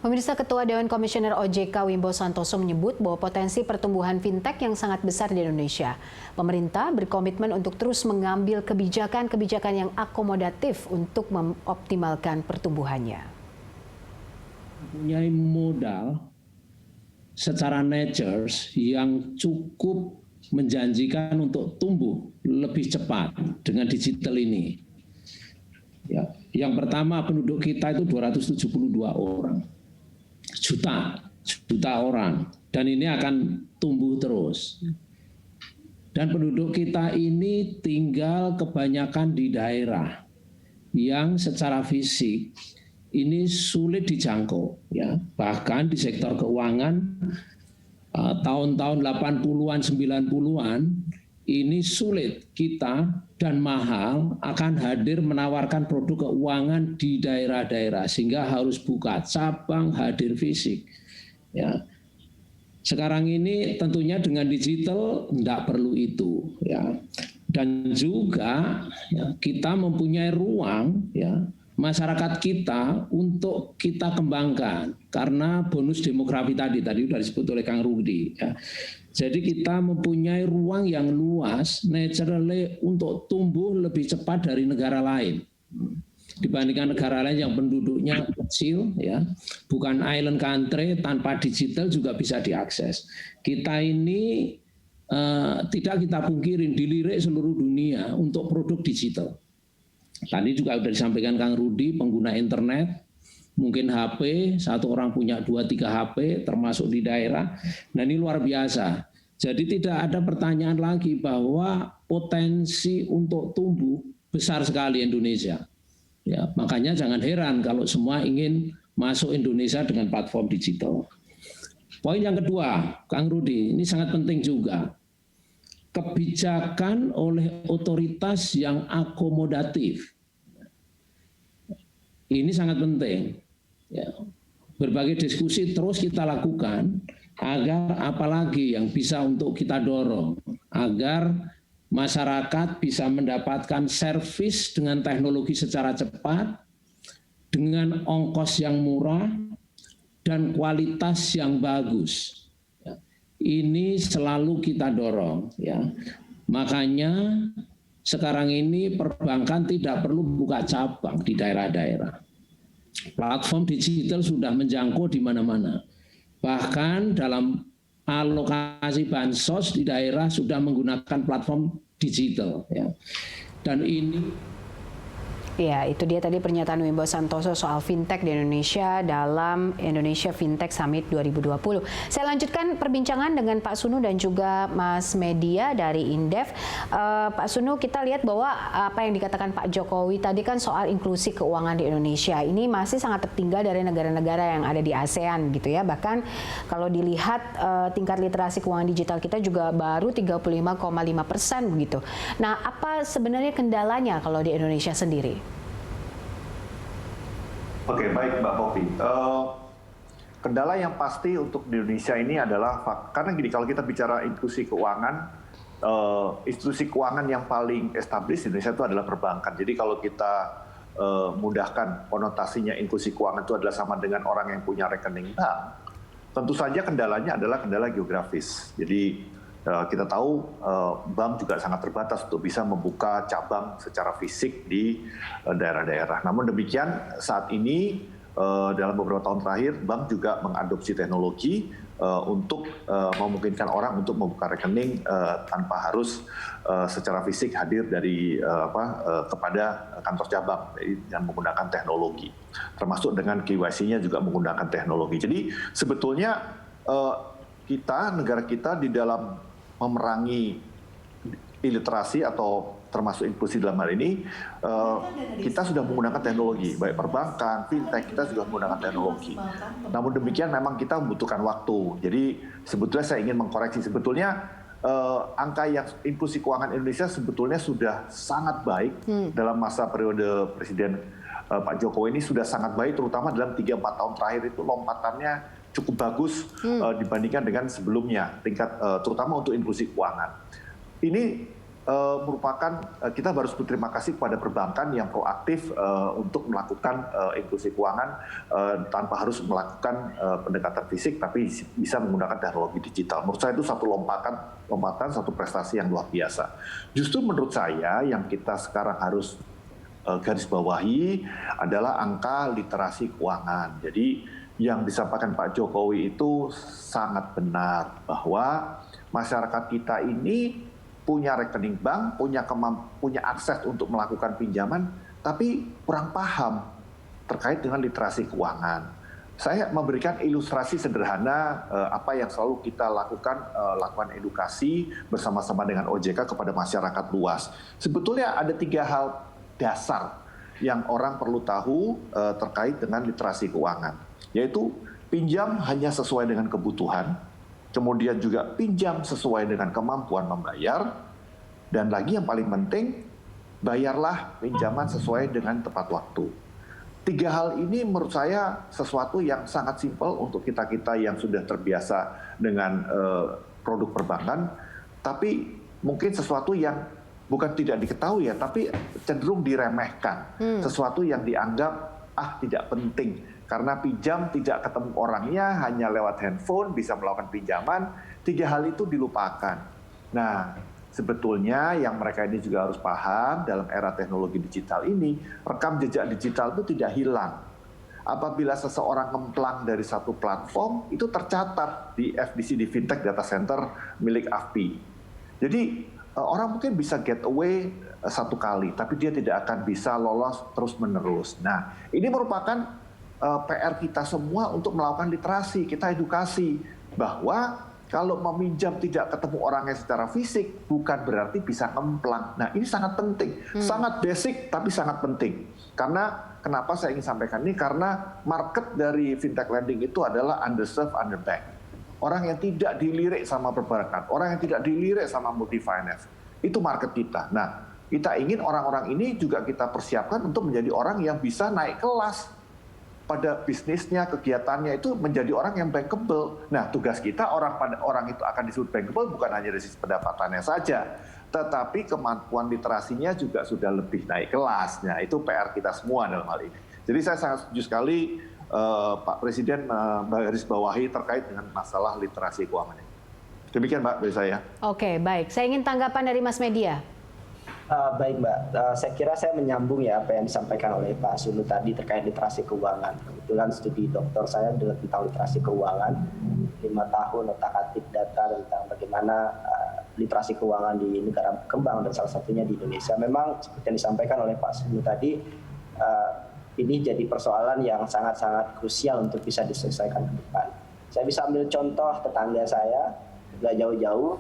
Pemirsa, Ketua Dewan Komisioner OJK Wimbo Santoso menyebut bahwa potensi pertumbuhan fintech yang sangat besar di Indonesia. Pemerintah berkomitmen untuk terus mengambil kebijakan-kebijakan yang akomodatif untuk mengoptimalkan pertumbuhannya. Mempunyai modal secara nature yang cukup menjanjikan untuk tumbuh lebih cepat dengan digital ini. Ya, yang pertama, penduduk kita itu 272 orang. Juta orang, dan ini akan tumbuh terus. Dan penduduk kita ini tinggal kebanyakan di daerah yang secara fisik ini sulit dijangkau, ya. Bahkan di sektor keuangan tahun-tahun 80-an 90-an ini sulit kita dan mahal akan hadir menawarkan produk keuangan di daerah-daerah, sehingga harus buka cabang, hadir fisik. Ya. Sekarang ini tentunya dengan digital tidak perlu itu, ya. Dan juga ya, kita mempunyai ruang, ya, masyarakat kita untuk kita kembangkan karena bonus demografi tadi sudah disebut oleh Kang Rudi, ya. Jadi kita mempunyai ruang yang luas naturally untuk tumbuh lebih cepat dari negara lain dibandingkan negara lain yang penduduknya kecil, ya, bukan island country, tanpa digital juga bisa diakses. Kita ini tidak kita pungkirin, dilirik seluruh dunia untuk produk digital. Tadi juga sudah disampaikan Kang Rudi, pengguna internet, mungkin HP, satu orang punya 2-3 HP, termasuk di daerah. Nah, ini luar biasa. Jadi tidak ada pertanyaan lagi bahwa potensi untuk tumbuh besar sekali Indonesia. Ya, makanya jangan heran kalau semua ingin masuk Indonesia dengan platform digital. Poin yang kedua, Kang Rudi, ini sangat penting juga. Kebijakan oleh otoritas yang akomodatif. Ini sangat penting. Ya. Berbagai diskusi terus kita lakukan agar apalagi yang bisa untuk kita dorong agar masyarakat bisa mendapatkan servis dengan teknologi secara cepat, dengan ongkos yang murah dan kualitas yang bagus. Ini selalu kita dorong, ya. Makanya sekarang ini perbankan tidak perlu buka cabang di daerah-daerah. Platform digital sudah menjangkau di mana-mana. Bahkan dalam alokasi bansos di daerah sudah menggunakan platform digital, ya. Dan ini ya, itu dia tadi pernyataan Wimbo Santoso soal fintech di Indonesia dalam Indonesia Fintech Summit 2020. Saya lanjutkan perbincangan dengan Pak Sunu dan juga Mas Media dari Indef. Pak Sunu, kita lihat bahwa apa yang dikatakan Pak Jokowi tadi kan soal inklusi keuangan di Indonesia ini masih sangat tertinggal dari negara-negara yang ada di ASEAN gitu ya. Bahkan kalau dilihat tingkat literasi keuangan digital kita juga baru 35,5% begitu. Nah, apa sebenarnya kendalanya kalau di Indonesia sendiri? Oke, baik Mbak Popi. Kendala yang pasti untuk di Indonesia ini adalah, karena gini, kalau kita bicara inklusi keuangan, institusi keuangan yang paling established di Indonesia itu adalah perbankan. Jadi kalau kita mudahkan konotasinya inklusi keuangan itu adalah sama dengan orang yang punya rekening bank, tentu saja kendalanya adalah kendala geografis. Jadi kita tahu bank juga sangat terbatas untuk bisa membuka cabang secara fisik di daerah-daerah. Namun demikian saat ini dalam beberapa tahun terakhir bank juga mengadopsi teknologi untuk memungkinkan orang untuk membuka rekening tanpa harus secara fisik hadir dari kepada kantor cabang dengan menggunakan teknologi. Termasuk dengan KYC-nya juga menggunakan teknologi. Jadi sebetulnya negara kita di dalam memerangi iliterasi atau termasuk inklusi dalam hal ini, kita sudah menggunakan teknologi, baik perbankan, fintech, kita sudah menggunakan teknologi. Namun demikian memang kita membutuhkan waktu. Jadi sebetulnya saya ingin mengkoreksi, sebetulnya angka yang inklusi keuangan Indonesia sebetulnya sudah sangat baik dalam masa periode Presiden Pak Jokowi ini sudah sangat baik, terutama dalam 3-4 tahun terakhir itu lompatannya cukup bagus dibandingkan dengan sebelumnya, tingkat terutama untuk inklusi keuangan. Ini merupakan kita harus berterima kasih kepada perbankan yang proaktif untuk melakukan inklusi keuangan tanpa harus melakukan pendekatan fisik, tapi bisa menggunakan teknologi digital. Menurut saya itu satu lompatan, satu prestasi yang luar biasa. Justru menurut saya yang kita sekarang harus garis bawahi adalah angka literasi keuangan. Jadi yang disampaikan Pak Jokowi itu sangat benar bahwa masyarakat kita ini punya rekening bank, punya akses untuk melakukan pinjaman, tapi kurang paham terkait dengan literasi keuangan. Saya memberikan ilustrasi sederhana apa yang selalu kita lakukan edukasi bersama-sama dengan OJK kepada masyarakat luas. Sebetulnya ada 3 hal dasar yang orang perlu tahu terkait dengan literasi keuangan, yaitu pinjam hanya sesuai dengan kebutuhan, kemudian juga pinjam sesuai dengan kemampuan membayar, dan lagi yang paling penting, bayarlah pinjaman sesuai dengan tepat waktu. 3 hal ini menurut saya sesuatu yang sangat simpel untuk kita-kita yang sudah terbiasa dengan produk perbankan, tapi mungkin sesuatu yang bukan tidak diketahui ya, tapi cenderung diremehkan. Sesuatu yang dianggap tidak penting. Karena pinjam tidak ketemu orangnya, hanya lewat handphone bisa melakukan pinjaman, 3 hal itu dilupakan. Nah, sebetulnya yang mereka ini juga harus paham dalam era teknologi digital ini, rekam jejak digital itu tidak hilang. Apabila seseorang ngemplang dari satu platform, itu tercatat di FDC, di Fintech Data Center milik AFPI. Jadi orang mungkin bisa get away 1 kali, tapi dia tidak akan bisa lolos terus-menerus. Nah, ini merupakan PR kita semua untuk melakukan literasi, kita edukasi bahwa kalau meminjam tidak ketemu orangnya secara fisik bukan berarti bisa ngemplang. Nah, ini sangat penting, sangat basic tapi sangat penting. Karena kenapa saya ingin sampaikan ini? Karena market dari fintech lending itu adalah underserved, underbanked. Orang yang tidak dilirik sama perbankan, orang yang tidak dilirik sama multi finance, itu market kita. Nah, kita ingin orang-orang ini juga kita persiapkan untuk menjadi orang yang bisa naik kelas pada bisnisnya, kegiatannya itu menjadi orang yang bankable. Nah, tugas kita orang itu akan disebut bankable bukan hanya dari sisi pendapatannya saja, tetapi kemampuan literasinya juga sudah lebih naik kelas. Nah, itu PR kita semua dalam hal ini. Jadi saya sangat setuju sekali Pak Presiden menggaris bawahi terkait dengan masalah literasi keuangan ini. Demikian Mbak dari saya. Oke, baik. Saya ingin tanggapan dari Mas Media. Baik Mbak, saya kira saya menyambung ya apa yang disampaikan oleh Pak Sunu tadi terkait literasi keuangan. Kebetulan studi doktor saya adalah tentang literasi keuangan, 5 tahun otak-atik data tentang bagaimana literasi keuangan di negara berkembang dan salah satunya di Indonesia. Memang seperti yang disampaikan oleh Pak Sunu tadi, ini jadi persoalan yang sangat-sangat krusial untuk bisa diselesaikan ke depan. Saya bisa ambil contoh tetangga saya, nggak jauh-jauh,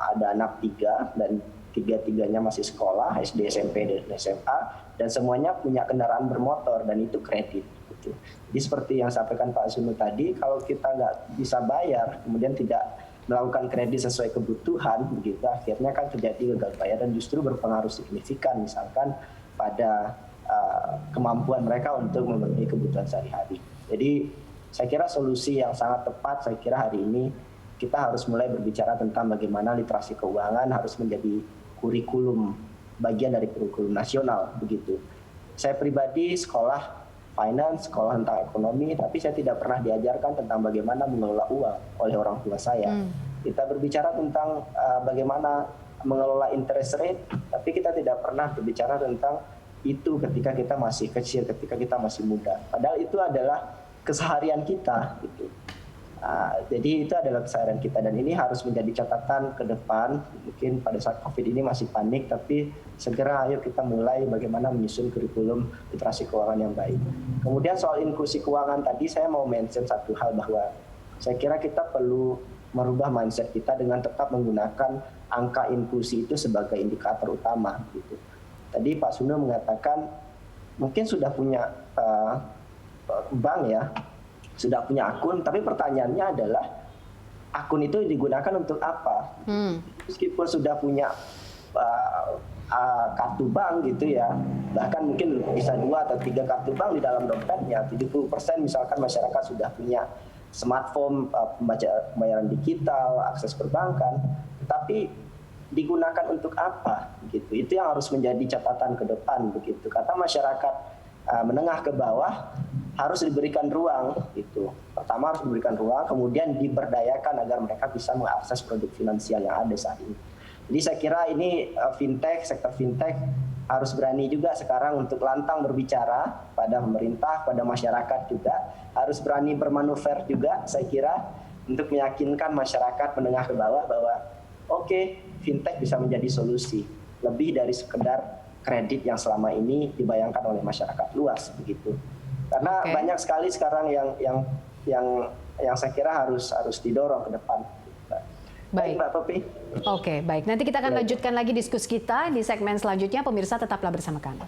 ada anak 3 dan tiga-tiganya masih sekolah, SD, SMP, dan SMA, dan semuanya punya kendaraan bermotor, dan itu kredit. Gitu. Jadi seperti yang sampaikan Pak Sunu tadi, kalau kita nggak bisa bayar, kemudian tidak melakukan kredit sesuai kebutuhan, begitu, akhirnya kan terjadi gagal bayar dan justru berpengaruh signifikan, misalkan pada kemampuan mereka untuk memenuhi kebutuhan sehari-hari. Jadi saya kira solusi yang sangat tepat, saya kira hari ini kita harus mulai berbicara tentang bagaimana literasi keuangan harus menjadi kurikulum, bagian dari kurikulum nasional, begitu. Saya pribadi sekolah finance, sekolah tentang ekonomi, tapi saya tidak pernah diajarkan tentang bagaimana mengelola uang oleh orang tua saya. Kita berbicara tentang bagaimana mengelola interest rate, tapi kita tidak pernah berbicara tentang itu ketika kita masih kecil, ketika kita masih muda. Padahal itu adalah keseharian kita, gitu. Jadi itu adalah keseharian kita dan ini harus menjadi catatan ke depan. Mungkin pada saat COVID ini masih panik, tapi segera ayo kita mulai bagaimana menyusun kurikulum literasi keuangan yang baik. Kemudian soal inklusi keuangan tadi saya mau mention satu hal bahwa saya kira kita perlu merubah mindset kita dengan tetap menggunakan angka inklusi itu sebagai indikator utama. Gitu. Tadi Pak Sunu mengatakan mungkin sudah punya bank ya, sudah punya akun, tapi pertanyaannya adalah akun itu digunakan untuk apa? Meskipun sudah punya kartu bank gitu ya, bahkan mungkin bisa 2 atau 3 kartu bank di dalam dompetnya, 70% misalkan masyarakat sudah punya smartphone, pembayaran digital, akses perbankan, tapi digunakan untuk apa gitu. Itu yang harus menjadi catatan ke depan begitu. Karena masyarakat menengah ke bawah harus diberikan ruang gitu. Pertama harus diberikan ruang, kemudian diberdayakan agar mereka bisa mengakses produk finansial yang ada saat ini. Jadi saya kira ini sektor fintech harus berani juga sekarang untuk lantang berbicara pada pemerintah, pada masyarakat juga. Harus berani bermanuver juga saya kira untuk meyakinkan masyarakat menengah ke bawah bahwa oke, fintech bisa menjadi solusi. Lebih dari sekedar kredit yang selama ini dibayangkan oleh masyarakat luas begitu. Karena banyak sekali sekarang yang saya kira harus didorong ke depan. Baik Mbak Popi. Oke, baik. Nanti kita akan lanjutkan lagi diskusi kita di segmen selanjutnya. Pemirsa tetaplah bersama kami.